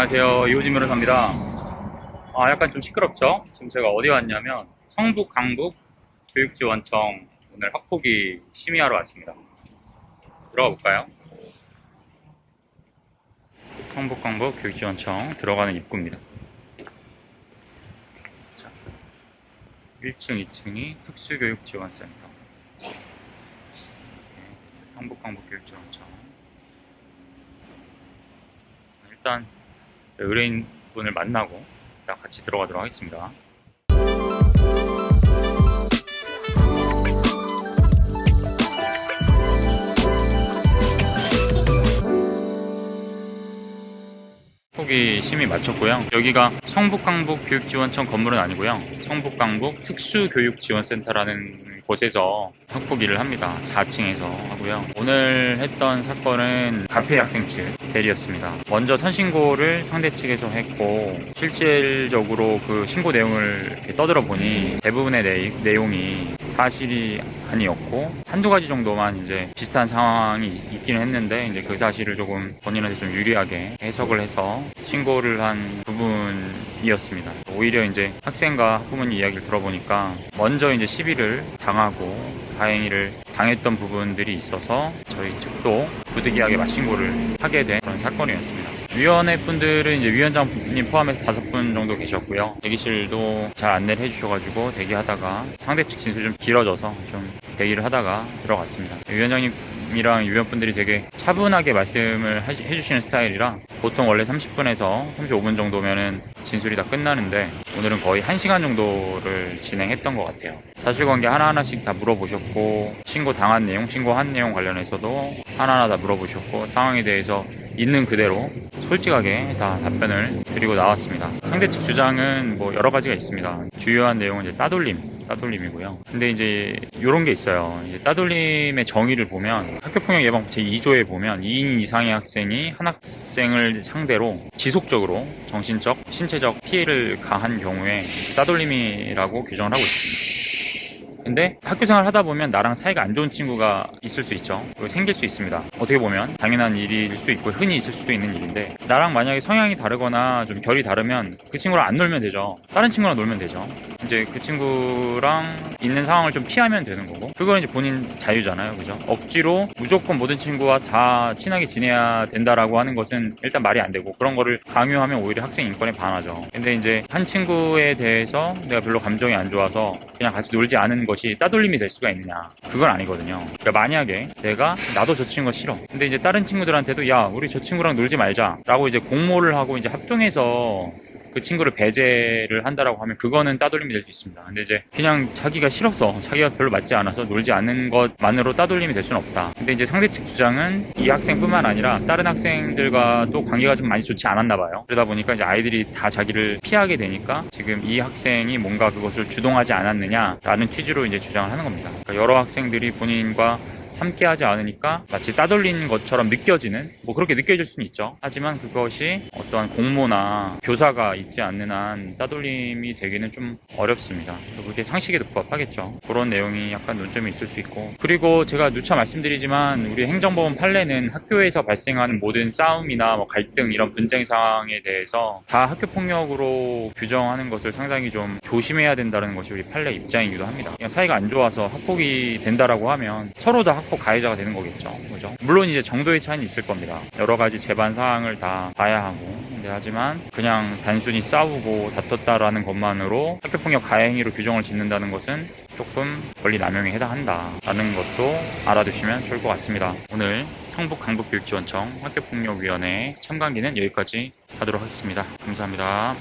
안녕하세요. 이호진 변호사입니다. 약간 좀 시끄럽죠? 지금 제가 어디 왔냐면 성북 강북 교육지원청 오늘 학폭위 심의하러 왔습니다. 들어가 볼까요? 성북 강북 교육지원청 들어가는 입구입니다. 자, 1층, 2층이 특수교육지원센터. 성북 강북 교육지원청. 일단 의뢰인분을 만나고 일단 같이 들어가도록 하겠습니다. 학폭위 심의 마쳤고요. 여기가 성북강북 교육지원청 건물은 아니고요. 성북강북 특수교육지원센터라는 곳에서 학폭위를 합니다. 4층에서 하고요. 오늘 했던 사건은 가페 학생 측 대리였습니다. 먼저 선신고를 상대 측에서 했고 실질적으로 그 신고 내용을 이렇게 떠들어 보니 대부분의 내용이 사실이 아니었고 한두 가지 정도만 이제 비슷한 상황이 있기는 했는데 이제 그 사실을 조금 본인한테 좀 유리하게 해석을 해서 신고를 한 부분이었습니다. 오히려 이제 학생과 학부모님 이야기를 들어보니까 먼저 이제 시비를 당하고 가행위를 당했던 부분들이 있어서 저희 측도 부득이하게 맞신고를 하게 된 그런 사건이었습니다. 위원회 분들은 이제 위원장님 포함해서 5분 정도 계셨고요. 대기실도 잘 안내를 해주셔가지고 대기하다가 상대 측 진술이 좀 길어져서 좀 대기를 하다가 들어갔습니다. 위원장님이랑 위원분들이 되게 차분하게 말씀을 해주시는 스타일이라 보통 원래 30분에서 35분 정도면은 진술이 다 끝나는데 오늘은 거의 1시간 정도를 진행했던 것 같아요. 사실관계 하나하나씩 다 물어보셨고 신고 당한 내용, 신고한 내용 관련해서도 하나하나 다 물어보셨고 상황에 대해서 있는 그대로 솔직하게 다 답변을 드리고 나왔습니다. 상대 측 주장은 뭐 여러 가지가 있습니다. 주요한 내용은 이제 따돌림이고요. 근데 이제 이런 게 있어요. 이제 따돌림의 정의를 보면 학교폭력 예방법 제2조에 보면 2인 이상의 학생이 한 학생을 상대로 지속적으로 정신적, 신체적 피해를 가한 경우에 따돌림이라고 규정을 하고 있습니다. 근데 학교 생활 하다 보면 나랑 사이가 안 좋은 친구가 있을 수 있죠. 생길 수 있습니다. 어떻게 보면 당연한 일일 수 있고 흔히 있을 수도 있는 일인데 나랑 만약에 성향이 다르거나 좀 결이 다르면 그 친구랑 안 놀면 되죠. 다른 친구랑 놀면 되죠. 이제 그 친구랑 있는 상황을 좀 피하면 되는 거고 그건 이제 본인 자유잖아요. 그죠? 억지로 무조건 모든 친구와 다 친하게 지내야 된다라고 하는 것은 일단 말이 안 되고 그런 거를 강요하면 오히려 학생 인권에 반하죠. 근데 이제 한 친구에 대해서 내가 별로 감정이 안 좋아서 그냥 같이 놀지 않은 것이 따돌림이 될 수가 있느냐? 그건 아니거든요. 그러니까 만약에 내가 나도 저 친구가 싫어. 근데 이제 다른 친구들한테도 야, 우리 저 친구랑 놀지 말자라고 이제 공모를 하고 이제 합동해서 그 친구를 배제를 한다라고 하면 그거는 따돌림이 될 수 있습니다. 근데 이제 그냥 자기가 싫어서 자기가 별로 맞지 않아서 놀지 않는 것만으로 따돌림이 될 수는 없다. 근데 이제 상대 측 주장은 이 학생뿐만 아니라 다른 학생들과 또 관계가 좀 많이 좋지 않았나 봐요. 그러다 보니까 이제 아이들이 다 자기를 피하게 되니까 지금 이 학생이 뭔가 그것을 주동하지 않았느냐라는 취지로 이제 주장을 하는 겁니다. 그러니까 여러 학생들이 본인과 함께 하지 않으니까 마치 따돌린 것처럼 느껴지는 뭐 그렇게 느껴질 수는 있죠. 하지만 그것이 어떠한 공모나 교사가 있지 않는 한 따돌림이 되기는 좀 어렵습니다. 그게 상식에도 부합하겠죠. 그런 내용이 약간 논점이 있을 수 있고 그리고 제가 누차 말씀드리지만 우리 행정법원 판례는 학교에서 발생하는 모든 싸움이나 뭐 갈등 이런 분쟁 상황에 대해서 다 학교폭력으로 규정하는 것을 상당히 좀 조심해야 된다는 것이 우리 판례 입장이기도 합니다. 그냥 사이가 안 좋아서 학폭이 된다라고 하면 서로 다 학폭 가해자가 되는 거겠죠. 그죠? 물론 이제 정도의 차이는 있을 겁니다. 여러 가지 재반 사항을 다 봐야 하고. 근데 하지만 그냥 단순히 싸우고 다퉜다라는 것만으로 학교폭력 가해행위로 규정을 짓는다는 것은 조금 권리 남용에 해당한다라는 것도 알아두시면 좋을 것 같습니다. 오늘 성북 강북교육지원청 학교폭력위원회 참관기는 여기까지 하도록 하겠습니다. 감사합니다.